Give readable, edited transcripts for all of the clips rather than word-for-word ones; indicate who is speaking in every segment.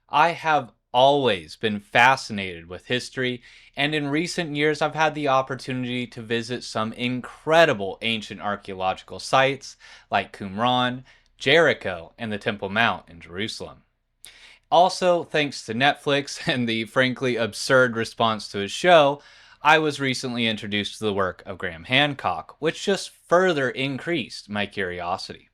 Speaker 1: I have always been fascinated with history, and in recent years I've had the opportunity to visit some incredible ancient archaeological sites like Qumran, Jericho, and the Temple Mount in Jerusalem. Also, thanks to Netflix and the frankly absurd response to his show, I was recently introduced to the work of Graham Hancock, which just further increased my curiosity.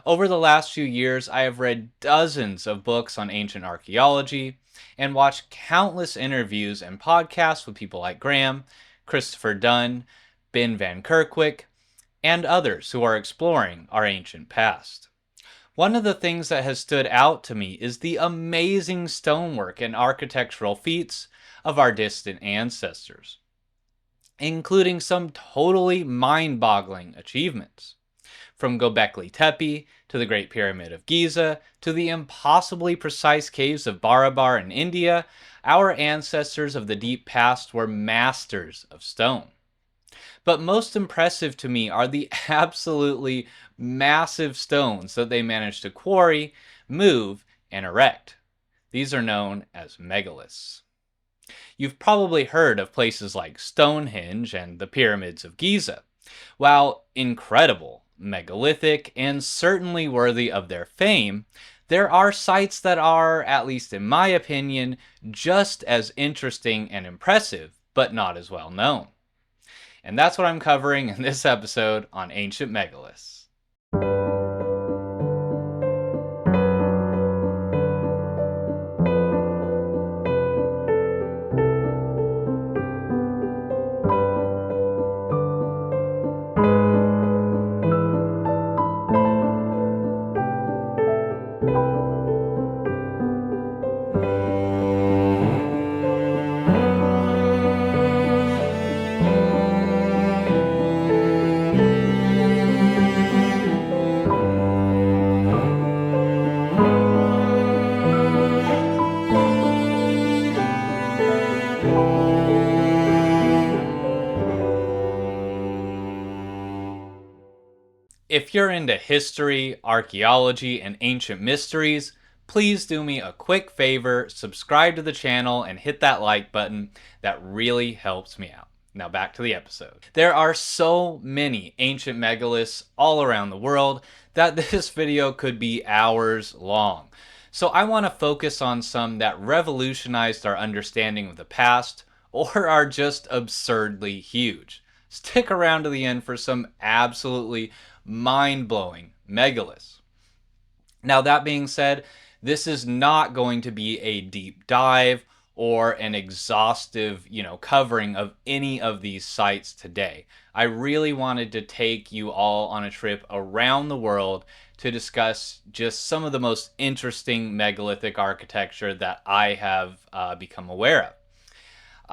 Speaker 1: Over the last few years, I have read dozens of books on ancient archaeology and watched countless interviews and podcasts with people like Graham, Christopher Dunn, Ben Van Kerkwyk, and others who are exploring our ancient past. One of the things that has stood out to me is the amazing stonework and architectural feats of our distant ancestors, including some totally mind boggling achievements. From Göbekli Tepe to the Great Pyramid of Giza to the impossibly precise caves of Barabar in India, our ancestors of the deep past were masters of stone. But most impressive to me are the absolutely massive stones that they managed to quarry, move, and erect. These are known as megaliths. You've probably heard of places like Stonehenge and the pyramids of Giza. While incredible, megalithic, and certainly worthy of their fame, there are sites that are, at least in my opinion, just as interesting and impressive, but not as well known. And that's what I'm covering in this episode on ancient megaliths. If you're into history, archaeology, and ancient mysteries, please do me a quick favor, subscribe to the channel, and hit that like button. That really helps me out. Now back to the episode. There are so many ancient megaliths all around the world that this video could be hours long. So I want to focus on some that revolutionized our understanding of the past or are just absurdly huge. Stick around to the end for some absolutely mind-blowing megaliths. Now, that being said, this is not going to be a deep dive or an exhaustive, covering of any of these sites today. I really wanted to take you all on a trip around the world to discuss just some of the most interesting megalithic architecture that I have become aware of.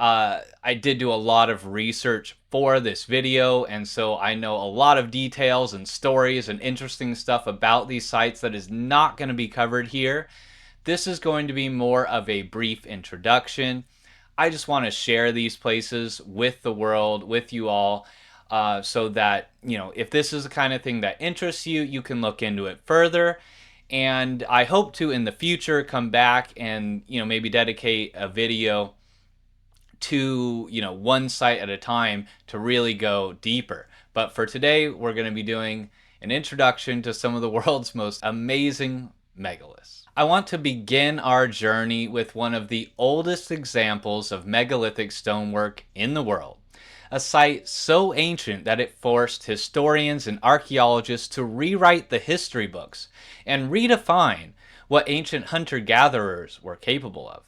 Speaker 1: I did do a lot of research for this video, and so I know a lot of details and stories and interesting stuff about these sites that is not going to be covered here. This is going to be more of a brief introduction. I just want to share these places with the world, with you all, so that, if this is the kind of thing that interests you, you can look into it further. And I hope to, in the future, come back and, maybe dedicate a video to one site at a time to really go deeper. But for today, we're going to be doing an introduction to some of the world's most amazing megaliths. I want to begin our journey with one of the oldest examples of megalithic stonework in the world, a site so ancient that it forced historians and archaeologists to rewrite the history books and redefine what ancient hunter-gatherers were capable of.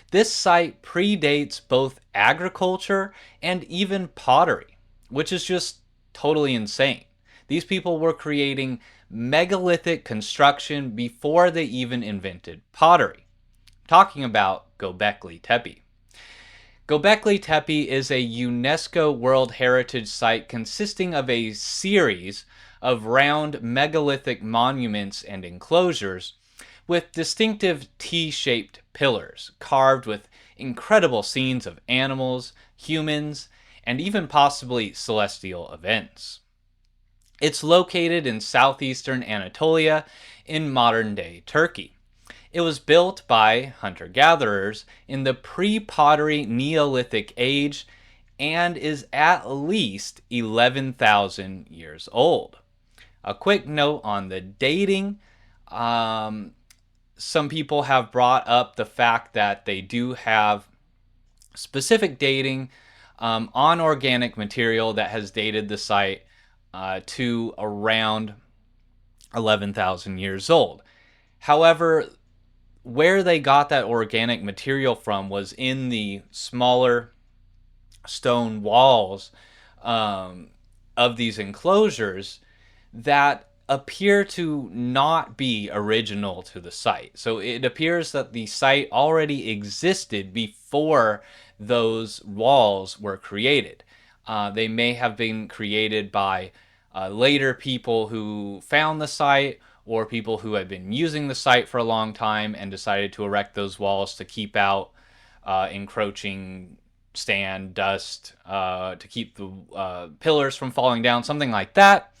Speaker 1: This site predates both agriculture and even pottery, which is just totally insane. These people were creating megalithic construction before they even invented pottery. I'm talking about Göbekli Tepe. Göbekli Tepe is a UNESCO World Heritage Site consisting of a series of round megalithic monuments and enclosures with distinctive T-shaped pillars carved with incredible scenes of animals, humans, and even possibly celestial events. It's located in southeastern Anatolia in modern-day Turkey. It was built by hunter-gatherers in the pre-pottery Neolithic age and is at least 11,000 years old. A quick note on the dating. Um, some people have brought up the fact that they do have specific dating on organic material that has dated the site to around 11,000 years old. However, where they got that organic material from was in the smaller stone walls of these enclosures that appear to not be original to the site. So it appears that the site already existed before those walls were created. They may have been created by later people who found the site or people who had been using the site for a long time and decided to erect those walls to keep out encroaching stand, dust, to keep the pillars from falling down, something like that.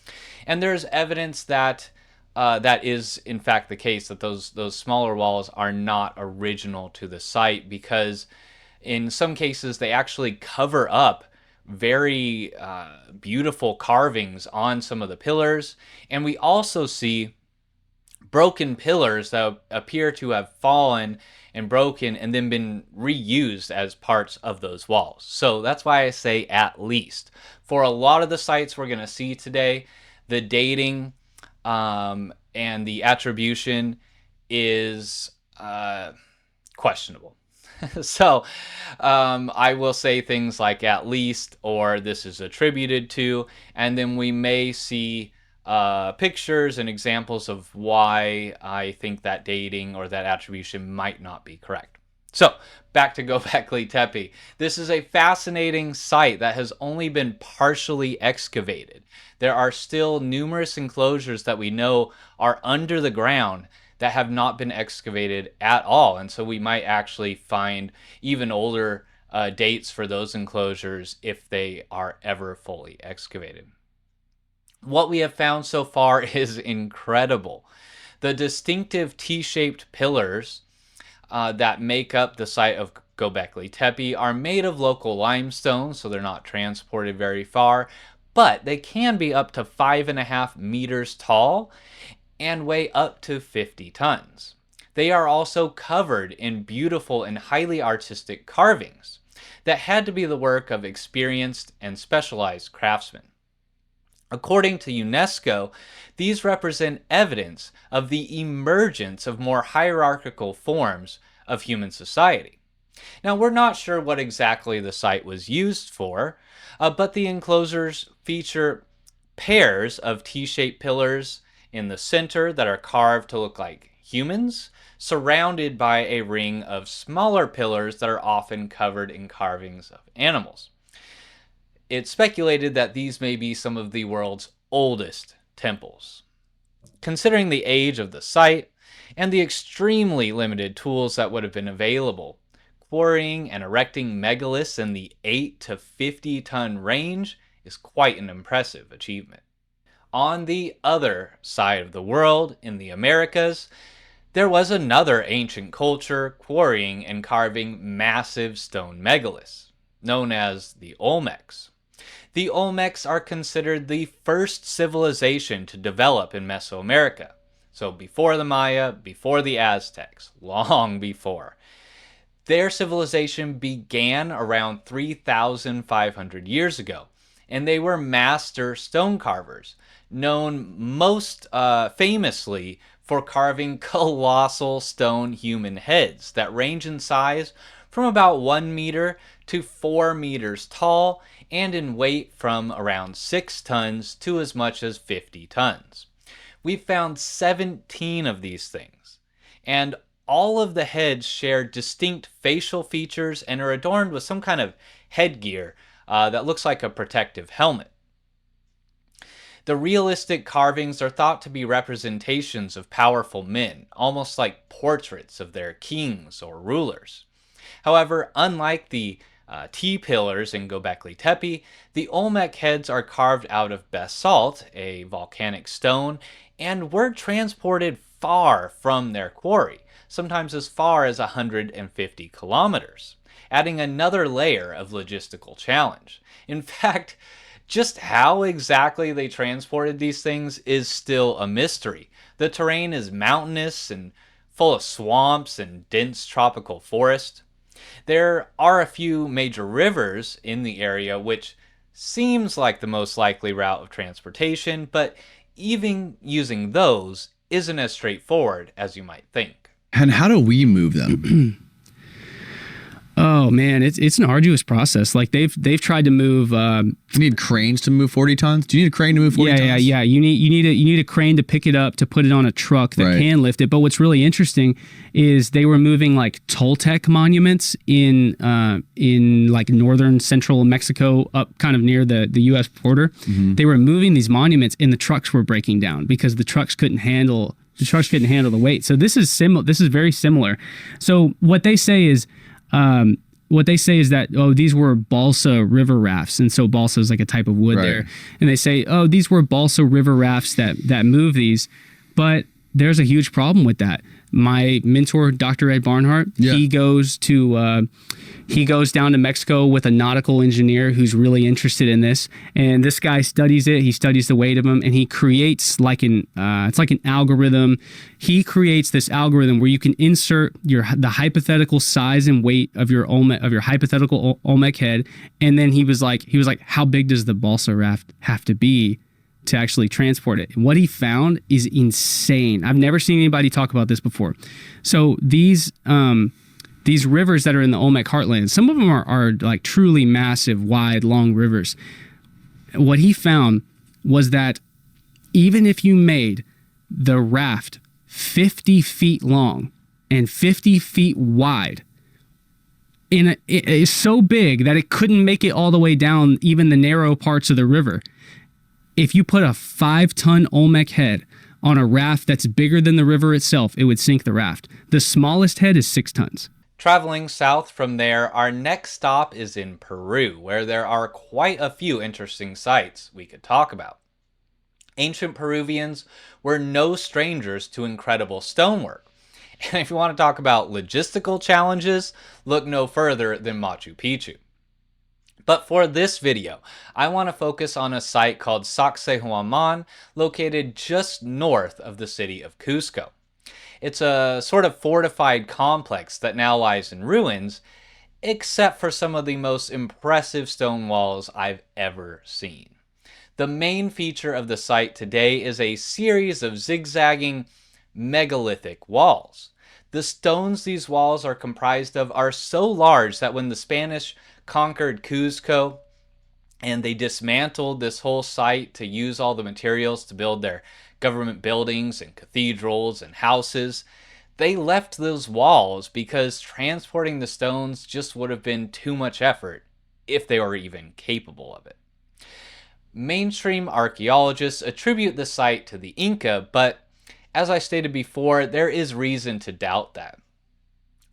Speaker 1: And there's evidence that that is in fact the case, that those smaller walls are not original to the site, because in some cases they actually cover up very beautiful carvings on some of the pillars. And we also see broken pillars that appear to have fallen and broken and then been reused as parts of those walls. So that's why I say at least. For a lot of the sites we're going to see today, the dating and the attribution is questionable. So I will say things like at least or this is attributed to, and then we may see pictures and examples of why I think that dating or that attribution might not be correct. So back to Göbekli Tepe. This is a fascinating site that has only been partially excavated. There are still numerous enclosures that we know are under the ground that have not been excavated at all. And so we might actually find even older dates for those enclosures if they are ever fully excavated. What we have found so far is incredible. The distinctive T-shaped pillars that make up the site of Göbekli Tepe are made of local limestone, so they're not transported very far, but they can be up to 5.5 meters tall and weigh up to 50 tons. They are also covered in beautiful and highly artistic carvings that had to be the work of experienced and specialized craftsmen. According to UNESCO, these represent evidence of the emergence of more hierarchical forms of human society. Now, we're not sure what exactly the site was used for, but the enclosures feature pairs of T-shaped pillars in the center that are carved to look like humans, surrounded by a ring of smaller pillars that are often covered in carvings of animals. It's speculated that these may be some of the world's oldest temples. Considering the age of the site and the extremely limited tools that would have been available, quarrying and erecting megaliths in the 8 to 50 ton range is quite an impressive achievement. On the other side of the world, in the Americas, there was another ancient culture quarrying and carving massive stone megaliths, known as the Olmecs. The Olmecs are considered the first civilization to develop in Mesoamerica. So before the Maya, before the Aztecs, long before. Their civilization began around 3,500 years ago, and they were master stone carvers, known most famously for carving colossal stone human heads that range in size from about 1 meter to 4 meters tall and in weight from around 6 tons to as much as 50 tons. We've found 17 of these things, and all of the heads share distinct facial features and are adorned with some kind of headgear that looks like a protective helmet. The realistic carvings are thought to be representations of powerful men, almost like portraits of their kings or rulers. However, unlike the T-pillars in Göbekli Tepe, the Olmec heads are carved out of basalt, a volcanic stone, and were transported far from their quarry. sometimes as far as 150 kilometers, adding another layer of logistical challenge. In fact, just how exactly they transported these things is still a mystery. The terrain is mountainous and full of swamps and dense tropical forest. There are a few major rivers in the area, which seems like the most likely route of transportation, but even using those isn't as straightforward as you might think.
Speaker 2: And how do we move them?
Speaker 3: Oh man, it's an arduous process. Like they've tried to move.
Speaker 2: You need cranes to move 40 tons. Do you need a crane to move 40 tons?
Speaker 3: Yeah. You need a crane to pick it up, to put it on a truck that can lift it. But what's really interesting is they were moving like Toltec monuments in like northern central Mexico, up kind of near the U.S. border. Mm-hmm. They were moving these monuments, and the trucks were breaking down because the trucks couldn't handle the weight. So this is very similar. So what they say is that, these were balsa river rafts. And so balsa is like a type of wood there. And they say, these were balsa river rafts that move these. But there's a huge problem with that. My mentor, Dr. Ed Barnhart, he goes down to Mexico with a nautical engineer who's really interested in this. And this guy studies it. He studies the weight of them, and he creates it's like an algorithm. He creates this algorithm where you can insert the hypothetical size and weight of your hypothetical Olmec head. And then he was like, how big does the balsa raft have to be to actually transport it? And what he found is insane. I've never seen anybody talk about this before. So these rivers that are in the Olmec heartland, some of them are like truly massive, wide, long rivers. What he found was that even if you made the raft 50 feet long and 50 feet wide, it is so big that it couldn't make it all the way down even the narrow parts of the river. If you put a 5-ton Olmec head on a raft that's bigger than the river itself, it would sink the raft. The smallest head is 6 tons.
Speaker 1: Traveling south from there, our next stop is in Peru, where there are quite a few interesting sites we could talk about. Ancient Peruvians were no strangers to incredible stonework. And if you want to talk about logistical challenges, look no further than Machu Picchu. But for this video, I want to focus on a site called Sacsayhuamán, located just north of the city of Cusco. It's a sort of fortified complex that now lies in ruins, except for some of the most impressive stone walls I've ever seen. The main feature of the site today is a series of zigzagging megalithic walls. The stones these walls are comprised of are so large that when the Spanish conquered Cusco and they dismantled this whole site to use all the materials to build their government buildings and cathedrals and houses, they left those walls because transporting the stones just would have been too much effort if they were even capable of it. Mainstream archaeologists attribute the site to the Inca, but as I stated before, there is reason to doubt that.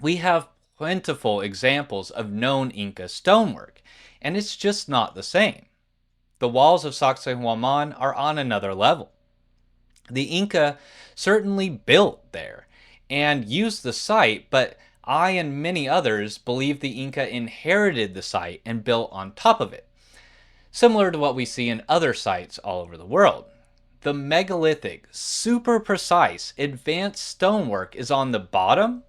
Speaker 1: We have plentiful examples of known Inca stonework, and it's just not the same. The walls of Sacsayhuamán are on another level. The Inca certainly built there and used the site, but I and many others believe the Inca inherited the site and built on top of it, similar to what we see in other sites all over the world. The megalithic, super precise, advanced stonework is on the bottom,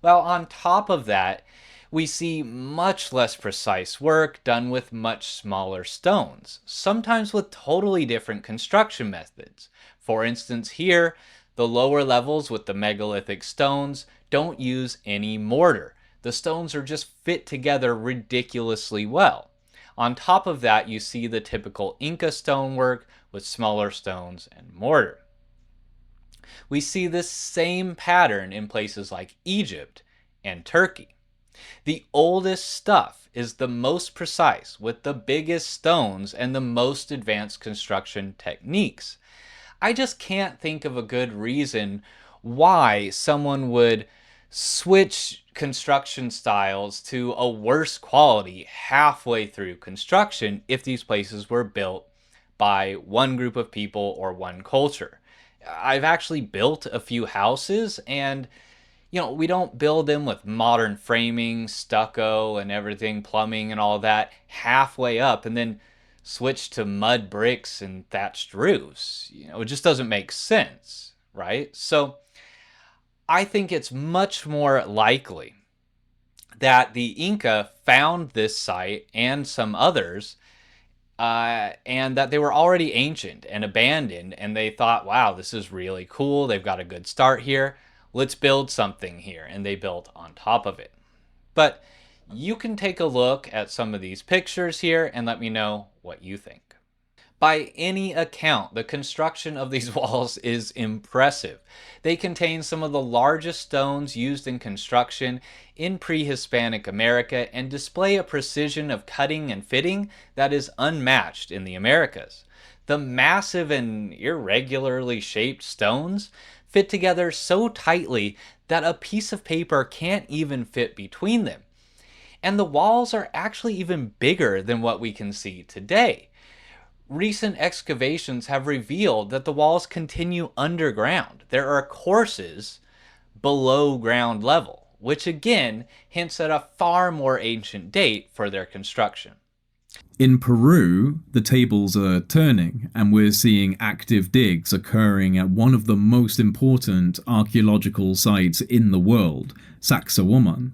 Speaker 1: while on top of that, we see much less precise work done with much smaller stones, sometimes with totally different construction methods. For instance, here, the lower levels with the megalithic stones don't use any mortar. The stones are just fit together ridiculously well. On top of that, you see the typical Inca stonework with smaller stones and mortar. We see this same pattern in places like Egypt and Turkey. The oldest stuff is the most precise, with the biggest stones and the most advanced construction techniques. I just can't think of a good reason why someone would switch construction styles to a worse quality halfway through construction if these places were built by one group of people or one culture. I've actually built a few houses, and We don't build them with modern framing, stucco, and everything, plumbing and all that halfway up and then switch to mud bricks and thatched roofs. It just doesn't make sense, right? So I think it's much more likely that the Inca found this site and some others, and that they were already ancient and abandoned, and they thought, wow, this is really cool. They've got a good start here. Let's build something here. And they built on top of it. But you can take a look at some of these pictures here and let me know what you think. By any account, the construction of these walls is impressive. They contain some of the largest stones used in construction in pre-Hispanic America and display a precision of cutting and fitting that is unmatched in the Americas. The massive and irregularly shaped stones fit together so tightly that a piece of paper can't even fit between them. And the walls are actually even bigger than what we can see today. Recent excavations have revealed that the walls continue underground. There are courses below ground level, which again hints at a far more ancient date for their construction.
Speaker 4: In Peru, the tables are turning, and we're seeing active digs occurring at one of the most important archaeological sites in the world, Sacsayhuamán.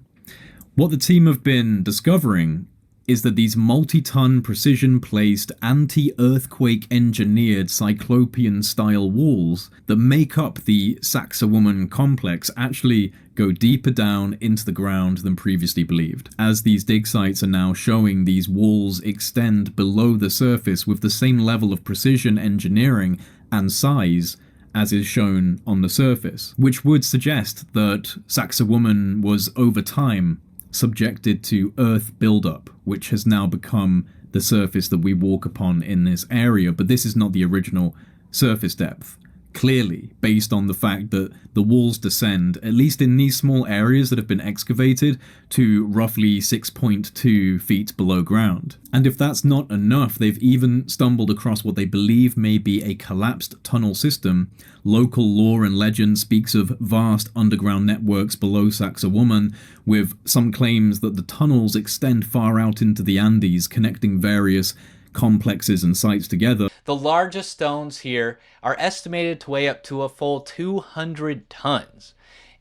Speaker 4: What the team have been discovering is that these multi-ton precision-placed anti-earthquake engineered cyclopean-style walls that make up the Sacsayhuamán complex actually go deeper down into the ground than previously believed, as these dig sites are now showing these walls extend below the surface with the same level of precision engineering and size as is shown on the surface, which would suggest that Sacsayhuamán was over time subjected to earth buildup, which has now become the surface that we walk upon in this area. But this is not the original surface depth, clearly, based on the fact that the walls descend, at least in these small areas that have been excavated, to roughly 6.2 feet below ground. And if that's not enough, they've even stumbled across what they believe may be a collapsed tunnel system. Local lore and legend speaks of vast underground networks below Sacsayhuamán, with some claims that the tunnels extend far out into the Andes, connecting various complexes and sites together.
Speaker 1: The largest stones here are estimated to weigh up to a full 200 tons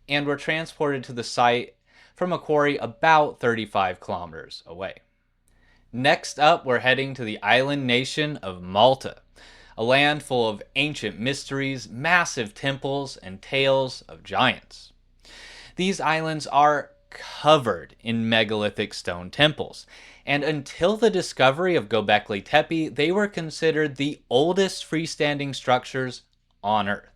Speaker 1: and were transported to the site from a quarry about 35 kilometers away. Next up, we're heading to the island nation of Malta, a land full of ancient mysteries, massive temples, and tales of giants. These islands are covered in megalithic stone temples, and until the discovery of Göbekli Tepe, they were considered the oldest freestanding structures on Earth.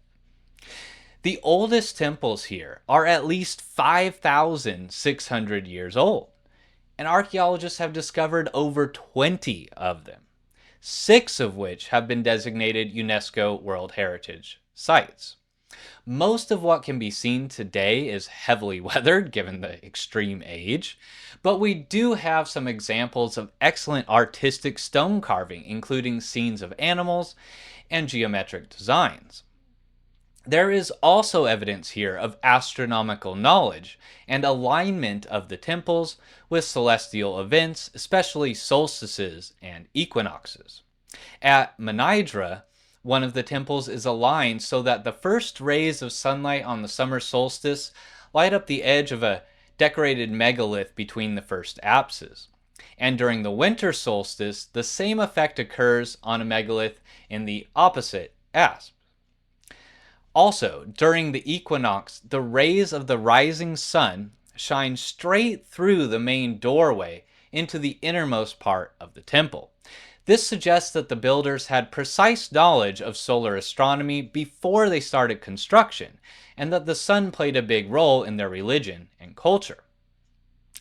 Speaker 1: The oldest temples here are at least 5,600 years old, and archaeologists have discovered over 20 of them, 6 of which have been designated UNESCO World Heritage Sites. Most of what can be seen today is heavily weathered given the extreme age, but we do have some examples of excellent artistic stone carving, including scenes of animals and geometric designs. There is also evidence here of astronomical knowledge and alignment of the temples with celestial events, especially solstices and equinoxes. At Manidra, one of the temples is aligned so that the first rays of sunlight on the summer solstice light up the edge of a decorated megalith between the first apses. And during the winter solstice, the same effect occurs on a megalith in the opposite apse. Also, during the equinox, the rays of the rising sun shine straight through the main doorway into the innermost part of the temple. This suggests that the builders had precise knowledge of solar astronomy before they started construction, and that the sun played a big role in their religion and culture.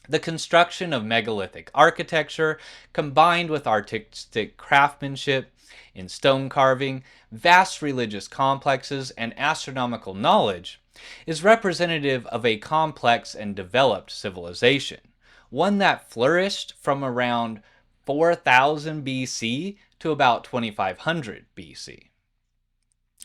Speaker 1: The construction of megalithic architecture, combined with artistic craftsmanship in stone carving, vast religious complexes, and astronomical knowledge, is representative of a complex and developed civilization, one that flourished from around 4000 BC to about 2500 BC.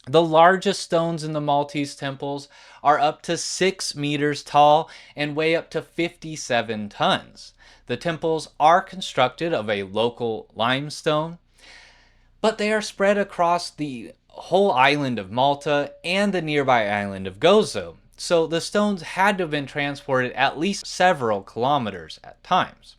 Speaker 1: The largest stones in the Maltese temples are up to 6 meters tall and weigh up to 57 tons. The temples are constructed of a local limestone, but they are spread across the whole island of Malta and the nearby island of Gozo, so the stones had to have been transported at least several kilometers at times.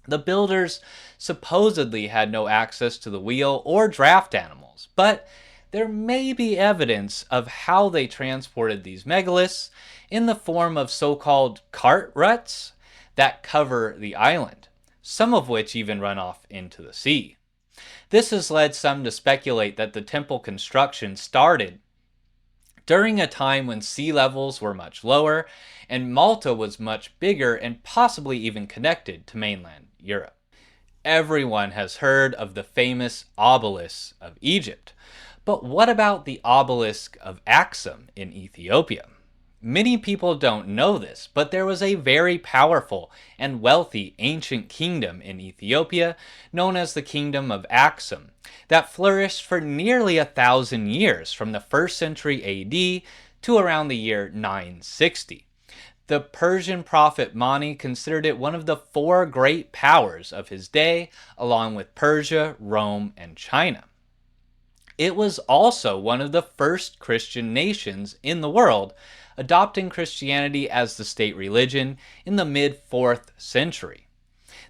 Speaker 1: The builders supposedly had no access to the wheel or draft animals, but there may be evidence of how they transported these megaliths in the form of so-called cart ruts that cover the island, some of which even run off into the sea. This has led some to speculate that the temple construction started during a time when sea levels were much lower and Malta was much bigger and possibly even connected to mainland Europe. Everyone has heard of the famous obelisks of Egypt, but what about the obelisk of Axum in Ethiopia? Many people don't know this, but there was a very powerful and wealthy ancient kingdom in Ethiopia known as the Kingdom of Axum that flourished for nearly 1,000 years from the 1st century AD to around the year 960. The Persian prophet Mani considered it one of the 4 great powers of his day, along with Persia, Rome, and China. It was also one of the first Christian nations in the world, adopting Christianity as the state religion in the mid-4th century.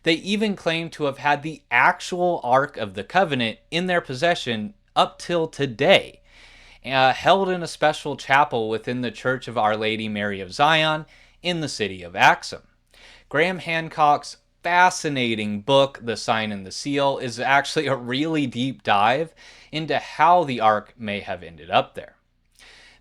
Speaker 1: They even claim to have had the actual Ark of the Covenant in their possession up till today, held in a special chapel within the Church of Our Lady Mary of Zion in the city of Axum. Graham Hancock's fascinating book, The Sign and the Seal, is actually a really deep dive into how the Ark may have ended up there.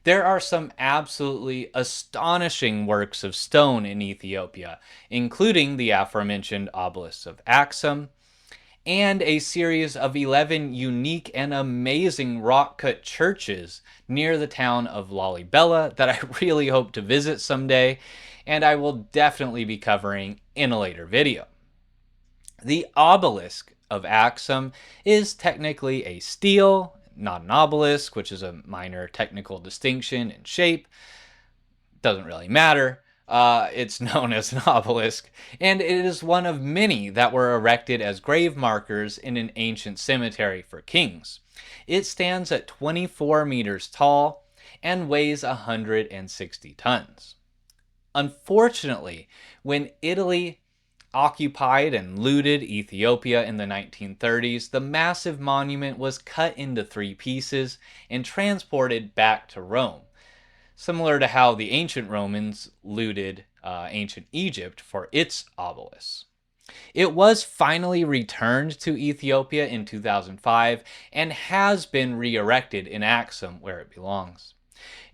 Speaker 1: There are some absolutely astonishing works of stone in Ethiopia, including the aforementioned obelisks of Axum, and a series of 11 unique and amazing rock-cut churches near the town of Lalibela that I really hope to visit someday, and I will definitely be covering in a later video. The obelisk of Axum is technically a stele, not an obelisk, which is a minor technical distinction in shape. Doesn't really matter. It's known as an obelisk, and it is one of many that were erected as grave markers in an ancient cemetery for kings. It stands at 24 meters tall and weighs 160 tons. Unfortunately, when Italy occupied and looted Ethiopia in the 1930s, the massive monument was cut into 3 pieces and transported back to Rome, similar to how the ancient Romans looted ancient Egypt for its obelisks. It was finally returned to Ethiopia in 2005 and has been re-erected in Axum where it belongs.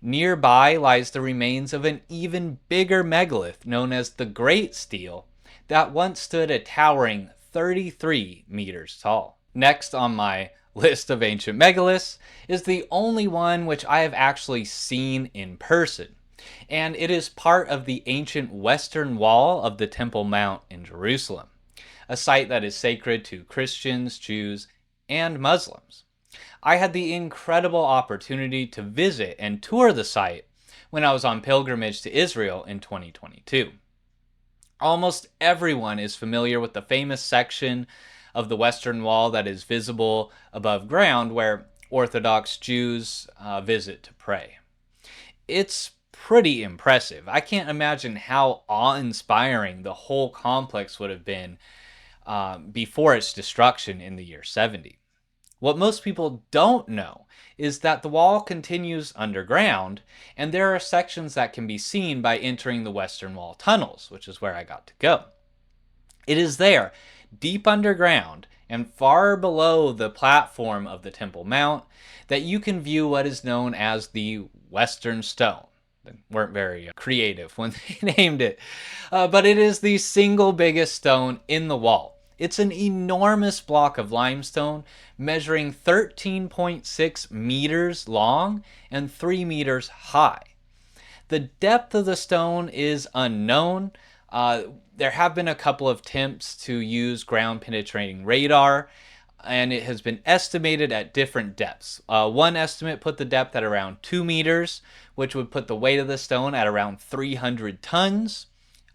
Speaker 1: Nearby lies the remains of an even bigger megalith known as the Great Stele that once stood a towering 33 meters tall. Next on my list of ancient megaliths is the only one which I have actually seen in person, and it is part of the ancient western wall of the Temple Mount in Jerusalem, a site that is sacred to Christians, Jews, and Muslims. I had the incredible opportunity to visit and tour the site when I was on pilgrimage to Israel in 2022. Almost everyone is familiar with the famous section of the Western Wall that is visible above ground where Orthodox Jews visit to pray. It's pretty impressive. I can't imagine how awe-inspiring the whole complex would have been before its destruction in the year 70. What most people don't know is that the wall continues underground, and there are sections that can be seen by entering the Western Wall tunnels, which is where I got to go. It is there, deep underground, and far below the platform of the Temple Mount, that you can view what is known as the Western Stone. They weren't very creative when they named it, but it is the single biggest stone in the wall. It's an enormous block of limestone measuring 13.6 meters long and 3 meters high. The depth of the stone is unknown. There have been a couple of attempts to use ground penetrating radar and it has been estimated at different depths. One estimate put the depth at around 2 meters, which would put the weight of the stone at around 300 tons.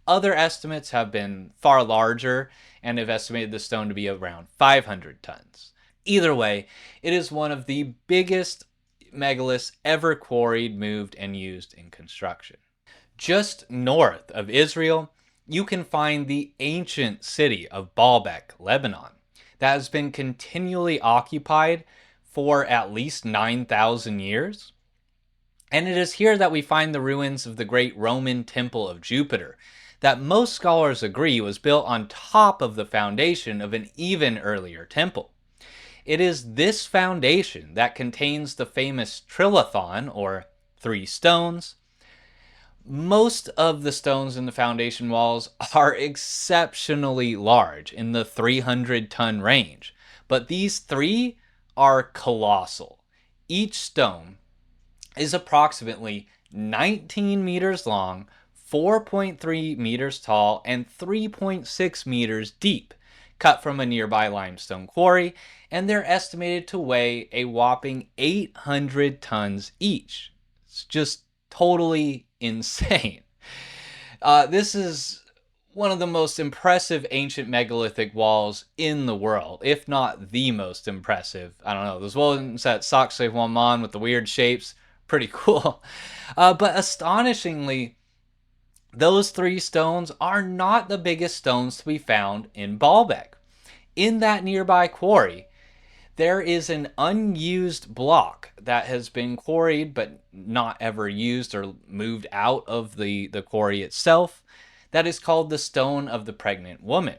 Speaker 1: Other estimates have been far larger and have estimated the stone to be around 500 tons. Either way, it is one of the biggest megaliths ever quarried, moved, and used in construction. Just north of Israel, you can find the ancient city of Baalbek, Lebanon, that has been continually occupied for at least 9,000 years. And it is here that we find the ruins of the great Roman temple of Jupiter, that most scholars agree was built on top of the foundation of an even earlier temple. It is this foundation that contains the famous trilithon, or 3 stones. Most of the stones in the foundation walls are exceptionally large, in the 300-ton range, but these 3 are colossal. Each stone is approximately 19 meters long, 4.3 meters tall, and 3.6 meters deep, cut from a nearby limestone quarry, and they're estimated to weigh a whopping 800 tons each. It's just totally insane. This is one of the most impressive ancient megalithic walls in the world, if not the most impressive. I don't know, those ones at Sacsayhuamán with the weird shapes, pretty cool. But astonishingly, those 3 stones are not the biggest stones to be found in Baalbek. In that nearby quarry, there is an unused block that has been quarried but not ever used or moved out of the quarry itself. That is called the Stone of the Pregnant Woman.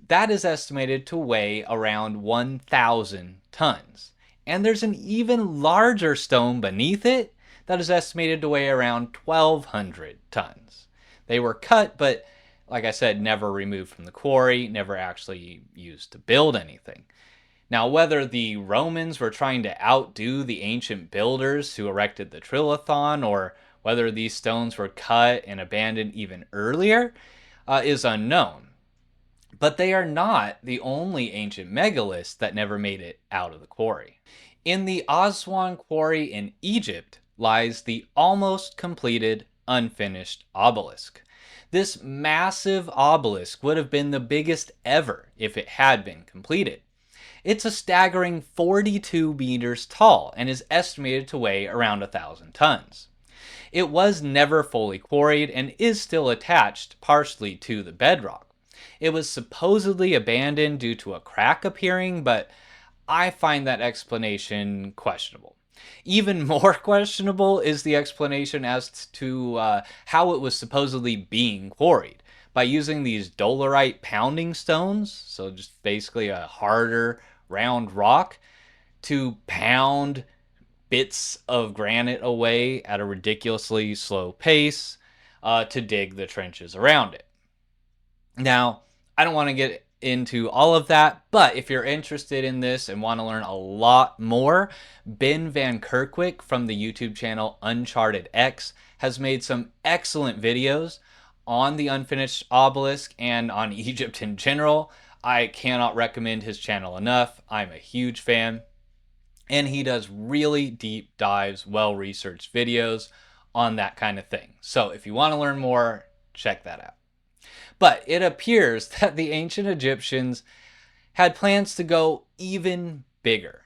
Speaker 1: That is estimated to weigh around 1,000 tons. And there's an even larger stone beneath it that is estimated to weigh around 1,200 tons. They were cut, but like I said, never removed from the quarry, never actually used to build anything. Now, whether the Romans were trying to outdo the ancient builders who erected the trilithon, or whether these stones were cut and abandoned even earlier, is unknown. But they are not the only ancient megaliths that never made it out of the quarry. In the Aswan quarry in Egypt lies the almost completed, unfinished obelisk. This massive obelisk would have been the biggest ever if it had been completed. It's a staggering 42 meters tall and is estimated to weigh around 1,000 tons. It was never fully quarried and is still attached partially to the bedrock. It was supposedly abandoned due to a crack appearing, but I find that explanation questionable. Even more questionable is the explanation as to how it was supposedly being quarried, by using these dolerite pounding stones, so just basically a harder, round rock, to pound bits of granite away at a ridiculously slow pace to dig the trenches around it. Now, I don't want to get into all of that, but if you're interested in this and want to learn a lot more, Ben Van Kerkwyk from the YouTube channel Uncharted X has made some excellent videos on the unfinished obelisk and on Egypt in general. I cannot recommend his channel enough. I'm a huge fan. And he does really deep dives, well-researched videos on that kind of thing. So if you want to learn more, check that out. But it appears that the ancient Egyptians had plans to go even bigger.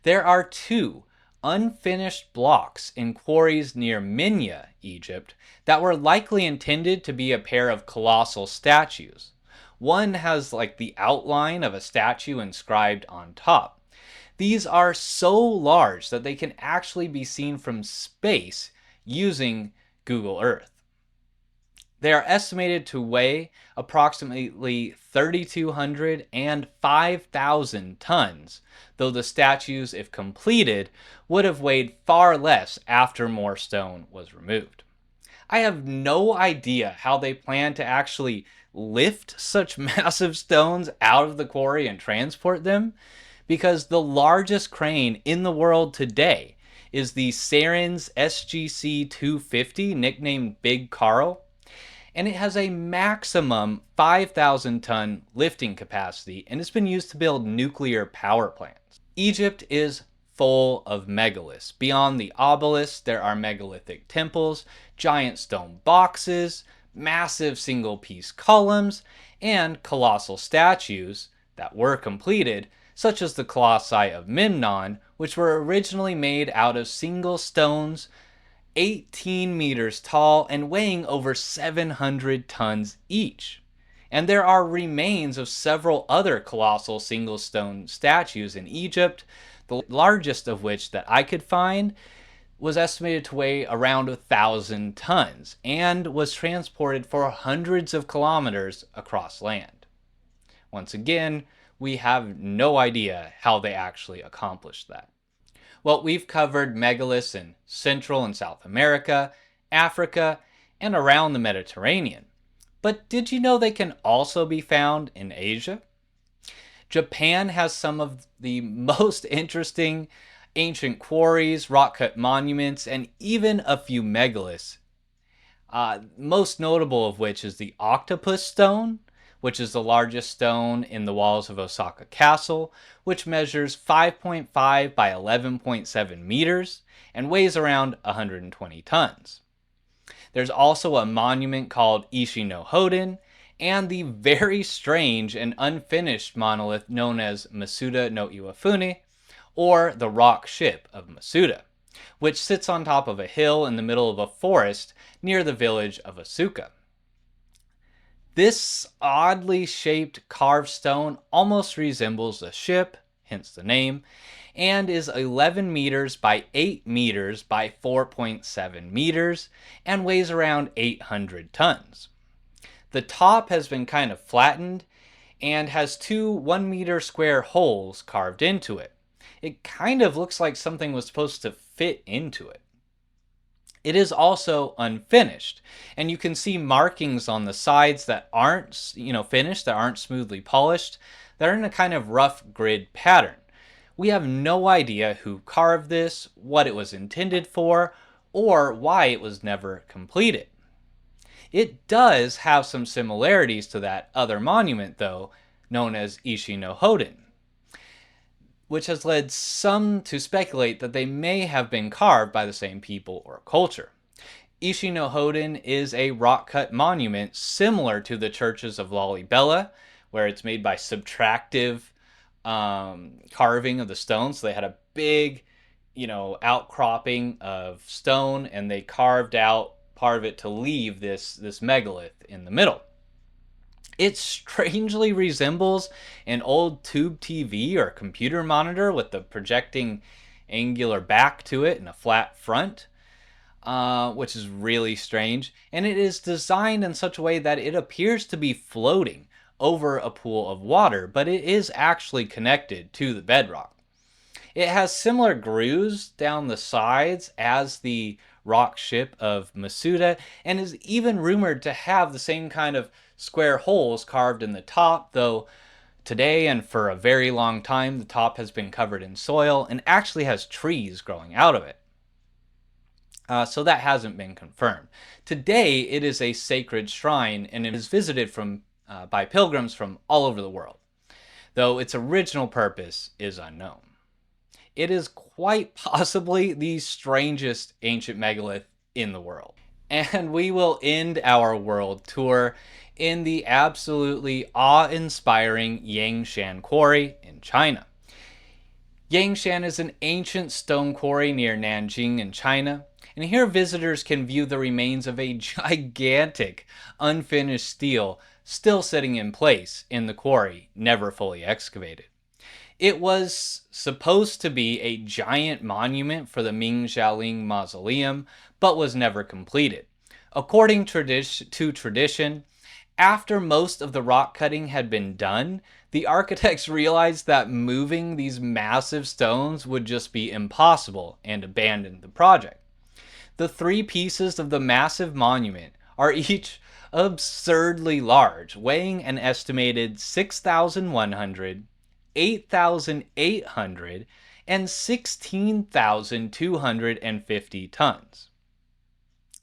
Speaker 1: There are 2 unfinished blocks in quarries near Minya, Egypt, that were likely intended to be a pair of colossal statues. One has like the outline of a statue inscribed on top. These are so large that they can actually be seen from space using Google Earth. They are estimated to weigh approximately 3,200 and 5,000 tons, though the statues, if completed, would have weighed far less after more stone was removed. I have no idea how they plan to actually lift such massive stones out of the quarry and transport them, because the largest crane in the world today is the Saren's SGC 250, nicknamed Big Carl. and it has a maximum 5,000 ton lifting capacity, and it's been used to build nuclear power plants. Egypt is full of megaliths. Beyond the obelisk, there are megalithic temples, giant stone boxes, massive single-piece columns, and colossal statues that were completed, such as the colossi of Memnon, which were originally made out of single stones 18 meters tall and weighing over 700 tons each. And there are remains of several other colossal single stone statues in Egypt, the largest of which that I could find was estimated to weigh around 1,000 tons and was transported for hundreds of kilometers across land. Once again, we have no idea how they actually accomplished that. Well, we've covered megaliths in Central and South America, Africa, and around the Mediterranean. But did you know they can also be found in Asia? Japan has some of the most interesting ancient quarries, rock-cut monuments, and even a few megaliths. Most notable of which is the Octopus Stone, which is the largest stone in the walls of Osaka Castle, which measures 5.5 by 11.7 meters and weighs around 120 tons. There's also a monument called Ishi no Hoden, and the very strange and unfinished monolith known as Masuda no Iwafune, or the Rock Ship of Masuda, which sits on top of a hill in the middle of a forest near the village of Asuka. This oddly shaped carved stone almost resembles a ship, hence the name, and is 11 meters by 8 meters by 4.7 meters and weighs around 800 tons. The top has been kind of flattened and has two 1 meter square holes carved into it. It kind of looks like something was supposed to fit into it. It is also unfinished, and you can see markings on the sides that aren't, finished, that aren't smoothly polished, that are in a kind of rough grid pattern. We have no idea who carved this, what it was intended for, or why it was never completed. It does have some similarities to that other monument, though, known as Ishi no Hoden, which has led some to speculate that they may have been carved by the same people or culture. Ishi no Hoden is a rock-cut monument similar to the churches of Lalibela, where it's made by subtractive carving of the stone. So they had a big, outcropping of stone, and they carved out part of it to leave this megalith in the middle. It strangely resembles an old tube TV or computer monitor with the projecting angular back to it and a flat front, which is really strange. And it is designed in such a way that it appears to be floating over a pool of water, but it is actually connected to the bedrock. It has similar grooves down the sides as the rock ship of Masuda, and is even rumored to have the same kind of square holes carved in the top, though today and for a very long time the top has been covered in soil and actually has trees growing out of it. So that hasn't been confirmed. Today it is a sacred shrine and it is visited by pilgrims from all over the world, though its original purpose is unknown. It is quite possibly the strangest ancient megalith in the world. And we will end our world tour in the absolutely awe-inspiring Yangshan Quarry in China. Yangshan is an ancient stone quarry near Nanjing in China, and here visitors can view the remains of a gigantic unfinished stele still sitting in place in the quarry, never fully excavated. It was supposed to be a giant monument for the Ming Xiaoling Mausoleum, but was never completed. According to tradition, after most of the rock cutting had been done, the architects realized that moving these massive stones would just be impossible and abandoned the project. The three pieces of the massive monument are each absurdly large, weighing an estimated 6,100, 8,800, and 16,250 tons.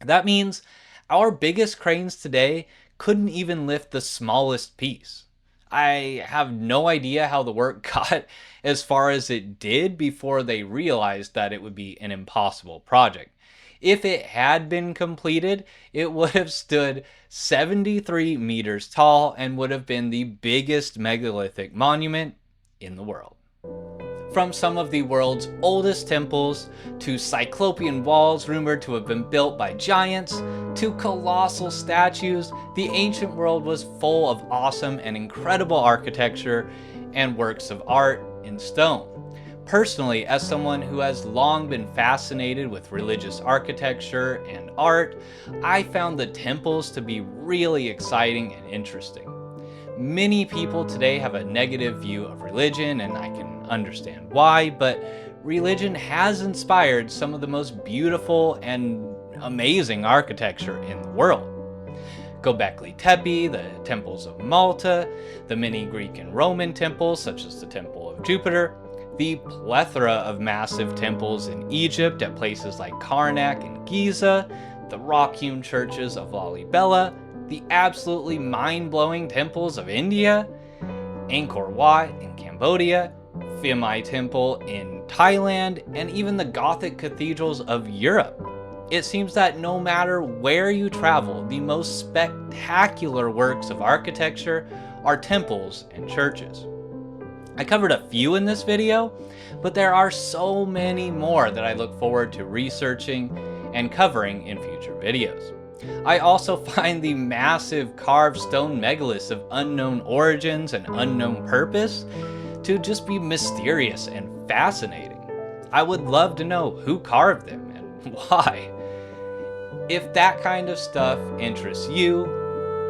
Speaker 1: That means Our biggest cranes today couldn't even lift the smallest piece. I have no idea how the work got as far as it did before they realized that it would be an impossible project. If it had been completed, it would have stood 73 meters tall and would have been the biggest megalithic monument in the world. From some of the world's oldest temples, to cyclopean walls rumored to have been built by giants, to colossal statues, the ancient world was full of awesome and incredible architecture and works of art in stone. Personally, as someone who has long been fascinated with religious architecture and art, I found the temples to be really exciting and interesting. Many people today have a negative view of religion, and I can understand why, but religion has inspired some of the most beautiful and amazing architecture in the world. Göbekli Tepe, the temples of Malta, the many Greek and Roman temples such as the Temple of Jupiter, the plethora of massive temples in Egypt at places like Karnak and Giza, the rock-hewn churches of Lalibela, the absolutely mind-blowing temples of India, Angkor Wat in Cambodia, Phim Ai Temple in Thailand, and even the Gothic cathedrals of Europe. It seems that no matter where you travel, the most spectacular works of architecture are temples and churches. I covered a few in this video, but there are so many more that I look forward to researching and covering in future videos. I also find the massive carved stone megaliths of unknown origins and unknown purpose to just be mysterious and fascinating. I would love to know who carved them and why. If that kind of stuff interests you,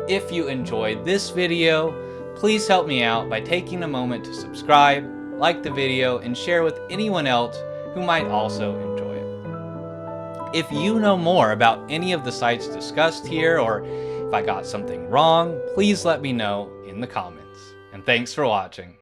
Speaker 1: if you enjoyed this video, please help me out by taking a moment to subscribe, like the video, and share with anyone else who might also enjoy it. If you know more about any of the sites discussed here, or if I got something wrong, please let me know in the comments. And thanks for watching.